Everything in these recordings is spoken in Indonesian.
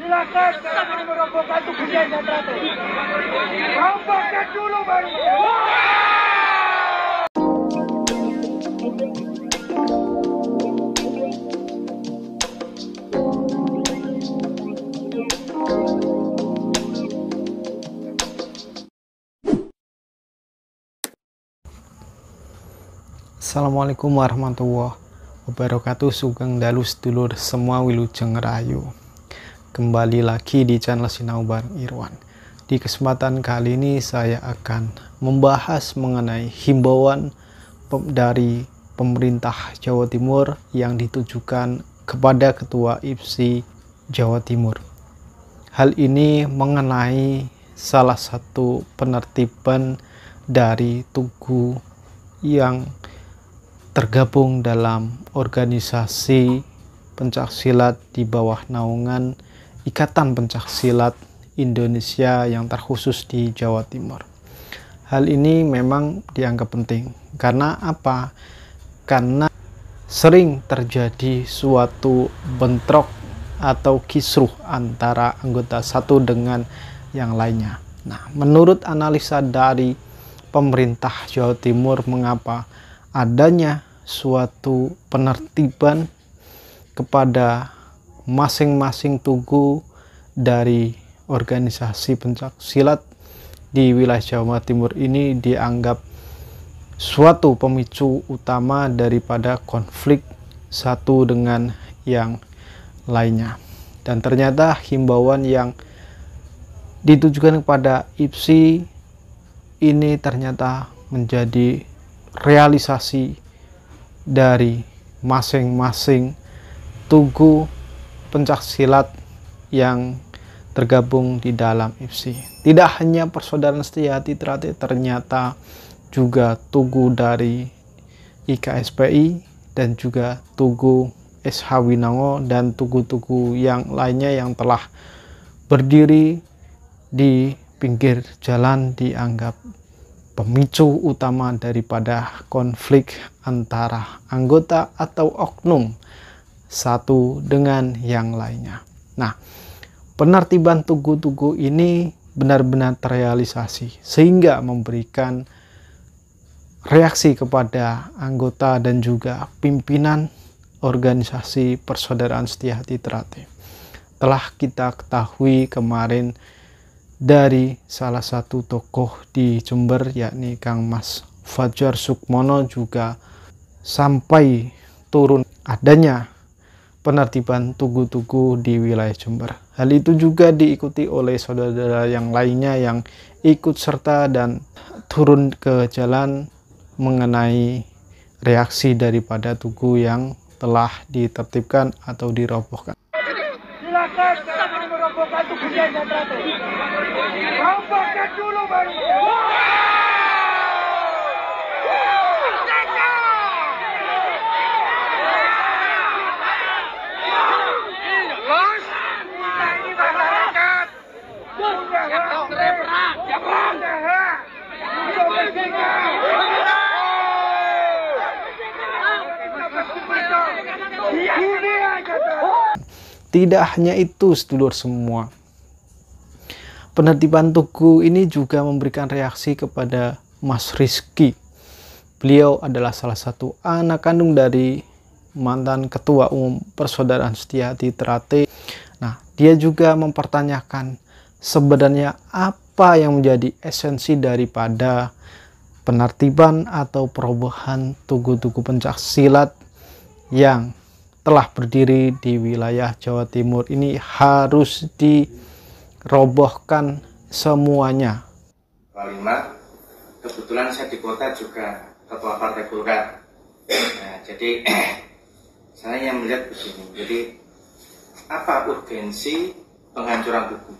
Silakan jangan merobohkan tubuhnya yang teratur. Robohkan dulu baru. Assalamualaikum warahmatullahi wabarakatuh. Sugeng dalu sedulur semua wilujeng rayu. Kembali lagi di channel Sinau Bareng Irwan. Di kesempatan kali ini saya akan membahas mengenai himbauan dari pemerintah Jawa Timur yang ditujukan kepada Ketua IPSI Jawa Timur. Hal ini mengenai salah satu penertiban dari tugu yang tergabung dalam organisasi pencaksilat di bawah naungan Ikatan Pencaksilat Indonesia yang terkhusus di Jawa Timur. Hal ini memang dianggap penting. Karena apa? Karena sering terjadi suatu bentrok atau kisruh antara anggota satu dengan yang lainnya. Nah, menurut analisa dari pemerintah Jawa Timur, mengapa adanya suatu penertiban kepada masing-masing tugu dari organisasi pencaksilat di wilayah Jawa Timur ini dianggap suatu pemicu utama daripada konflik satu dengan yang lainnya. Dan ternyata himbauan yang ditujukan kepada IPSI ini ternyata menjadi realisasi dari masing-masing tugu pencaksilat yang tergabung di dalam IPSI. Tidak hanya Persaudaraan Setia Hati Trate, ternyata juga tugu dari IKSPI dan juga tugu SH Winango dan tugu-tugu yang lainnya yang telah berdiri di pinggir jalan dianggap pemicu utama daripada konflik antara anggota atau oknum satu dengan yang lainnya. Nah, penertiban tugu-tugu ini benar-benar terrealisasi sehingga memberikan reaksi kepada anggota dan juga pimpinan organisasi Persaudaraan Setia Hati Trate. Telah kita ketahui kemarin dari salah satu tokoh di Jember, yakni Kang Mas Fajar Sukmono, juga sampai turun adanya penertiban tugu-tugu di wilayah Jember. Hal itu juga diikuti oleh saudara yang lainnya yang ikut serta dan turun ke jalan mengenai reaksi daripada tugu yang telah ditertibkan atau dirobohkan. Silakan jangan merobohkan tubuhnya yang teratur. Robohkan dulu baru. Tidak hanya itu, sedulur semua, penertiban tugu ini juga memberikan reaksi kepada Mas Rizky. Beliau adalah salah satu anak kandung dari mantan Ketua Umum Persaudaraan Setia Hati Trate. Nah, dia juga mempertanyakan sebenarnya apa yang menjadi esensi daripada penertiban atau perubahan tugu-tugu pencaksilat yang telah berdiri di wilayah Jawa Timur ini harus dirobohkan semuanya. Kelima, kebetulan saya di kota juga ketua partai Golkar. Nah, jadi saya melihat begini. Jadi apa urgensi penghancuran tugu?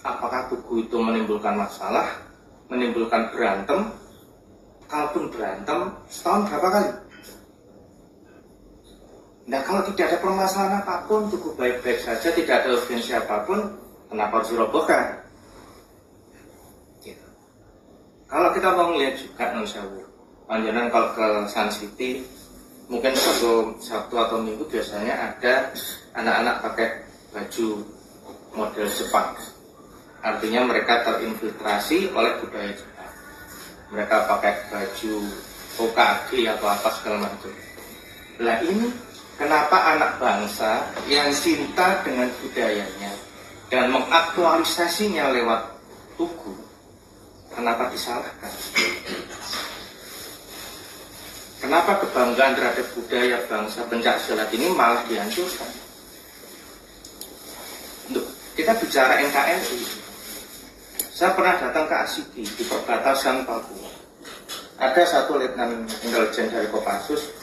Apakah tugu itu menimbulkan masalah, menimbulkan berantem? Kalaupun berantem, setahun berapa kali? Nah, kalau tidak ada permasalahan apapun, tugu baik-baik saja, tidak ada urgensi apapun, kenapa harus dirobohkan? Gitu. Kalau kita mau melihat juga, Panjenengan kalau ke Sun City, mungkin Sabtu atau Minggu biasanya ada anak-anak pakai baju model Jepang. Artinya mereka terinfiltrasi oleh budaya Jepang. Mereka pakai baju OKG atau apa segala macam. Nah ini kenapa anak bangsa yang cinta dengan budayanya dan mengaktualisasinya lewat tugu, kenapa disalahkan? Kenapa kebanggaan terhadap budaya bangsa pencak silat ini malah dihancurkan? Kita bicara NKRI. Saya pernah datang ke Asigi di perbatasan Papua. Ada satu letnan intelijen dari Kopassus,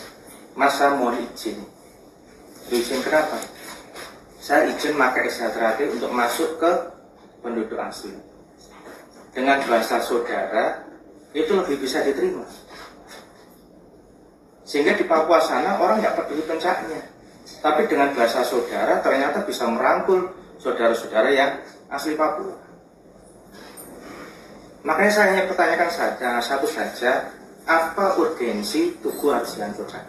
Mas, saya mohon izin. Izin kenapa? Saya izin pakai Istiadrati untuk masuk ke penduduk asli. Dengan bahasa saudara, itu lebih bisa diterima. Sehingga di Papua sana orang nggak peduli pencaknya. Tapi dengan bahasa saudara ternyata bisa merangkul saudara-saudara yang asli Papua. Makanya saya hanya pertanyakan saja, satu saja, apa urgensi Tugu harus dihancurkan?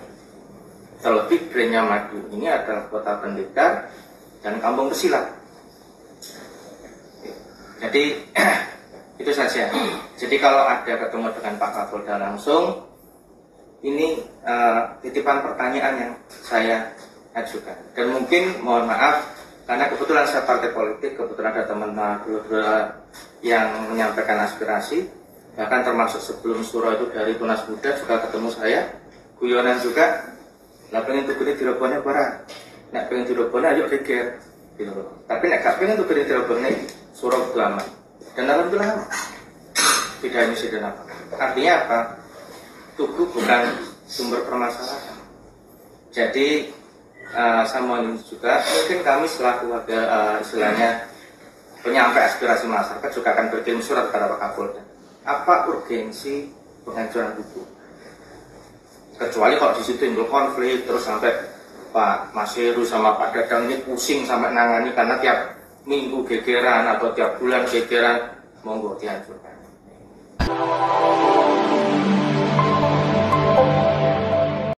Terlebih brandnya Madu ini adalah kota pendekar dan kampung pesilat. Jadi itu saja. Jadi kalau ada ketemu dengan Pak Kapolda langsung, ini titipan pertanyaan yang saya ajukan. Dan mungkin mohon maaf karena kebetulan saya partai politik, kebetulan ada teman-teman yang menyampaikan aspirasi, bahkan termasuk sebelum surah itu dari Tunas Muda juga ketemu saya, guyonan juga. Nah pengen tuh gede dirobonnya barang, nak pengen dirobonnya ayo geger, gitu. Tapi nak gak pengen tuh gede dirobonnya surah itu aman. Dan alhamdulillah tidak insiden apa. Artinya apa? Tugu bukan sumber permasalahan. Jadi saya mohon juga mungkin kami selaku istilahnya penyampai aspirasi masyarakat juga akan berkirim surat kepada Pak Kapolda. Apa urgensi penghancuran Tugu? Kecuali kalau di situ timbul konflik terus sampai Pak Mas Heru sama Pak Dadang ini pusing sampai nangani karena tiap minggu gegeran atau tiap bulan gegeran, monggo dihancurkan.